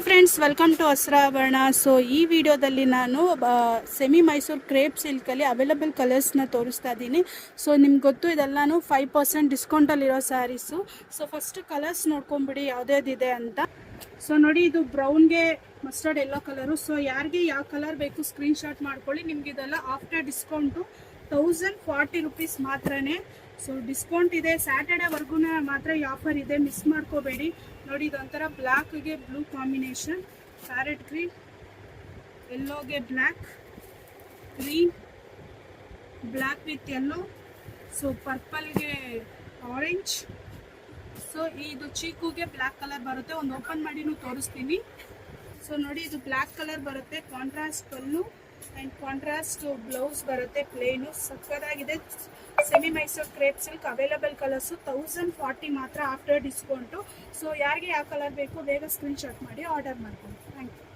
Friends, welcome to Asravarana. So ಈ ವಿಡಿಯೋದಲ್ಲಿ ನಾನು ಸೆಮಿ ಮೈಸೂರು ಕ್ರೇಪ್ ಸಿಲ್ಕಲ್ಲಿ ಅವೈಲಬಲ್ ಕಲರ್ಸ್ನ ತೋರಿಸ್ತಾ ಇದ್ದೀನಿ. ಸೊ ನಿಮ್ಗೆ ಗೊತ್ತು, ಇದೆಲ್ಲನೂ 5% ಡಿಸ್ಕೌಂಟಲ್ಲಿರೋ ಸ್ಯಾರೀಸು. ಸೊ ಫಸ್ಟ್ ಕಲರ್ಸ್ ನೋಡ್ಕೊಂಬಿಡಿ ಯಾವುದ್ಯಾವ್ದಿದೆ ಅಂತ. ಸೊ ನೋಡಿ, ಇದು ಬ್ರೌನ್ಗೆ ಮಸ್ಟರ್ಡ್ ಎಲ್ಲೋ ಕಲರು. ಸೊ ಯಾರಿಗೆ ಯಾವ ಕಲರ್ ಬೇಕು ಸ್ಕ್ರೀನ್ಶಾಟ್ ಮಾಡ್ಕೊಳ್ಳಿ. ನಿಮ್ಗೆ ಇದೆಲ್ಲ ಆಫ್ಟರ್ ಡಿಸ್ಕೌಂಟು 1040 ರುಪೀಸ್ ಮಾತ್ರನೇ. ಸೊ ಡಿಸ್ಕೌಂಟ್ ಇದೆ, ಸ್ಯಾಟರ್ಡೇವರೆಗೂ ಮಾತ್ರ ಈ ಆಫರ್ ಇದೆ, ಮಿಸ್ ಮಾಡ್ಕೋಬೇಡಿ. ನೋಡಿ, ಇದೊಂಥರ ಬ್ಲ್ಯಾಕ್ಗೆ ಬ್ಲೂ ಕಾಂಬಿನೇಷನ್, ಪ್ಯಾರೆಟ್ ಗ್ರೀನ್, ಎಲ್ಲೋಗೆ black, green, black with yellow, so ಪರ್ಪಲ್ಗೆ ಆರೆಂಜ್. ಸೊ ಇದು ಚೀಕುಗೆ ಬ್ಲ್ಯಾಕ್ ಕಲರ್ ಬರುತ್ತೆ. ಒಂದು ಓಪನ್ ಮಾಡಿನೂ ತೋರಿಸ್ತೀನಿ. ಸೊ ನೋಡಿ, ಇದು ಬ್ಲ್ಯಾಕ್ ಕಲರ್ ಬರುತ್ತೆ, contrast pallu and contrast blouse ಬರುತ್ತೆ, ಪ್ಲೇನು. ಸಕ್ಕದಾಗಿದೆ. Semi Mysore crepe silk available colours 1040 ಮಾತ್ರ ಆಫ್ಟರ್ ಡಿಸ್ಕೌಂಟು. ಸೊ ಯಾರಿಗೆ ಯಾವ ಕಲರ್ ಬೇಕು ಬೇಗ ಸ್ಕ್ರೀನ್ಶಾಟ್ ಮಾಡಿ ಆರ್ಡರ್ ಮಾಡ್ಕೊಂಡು. Thank you.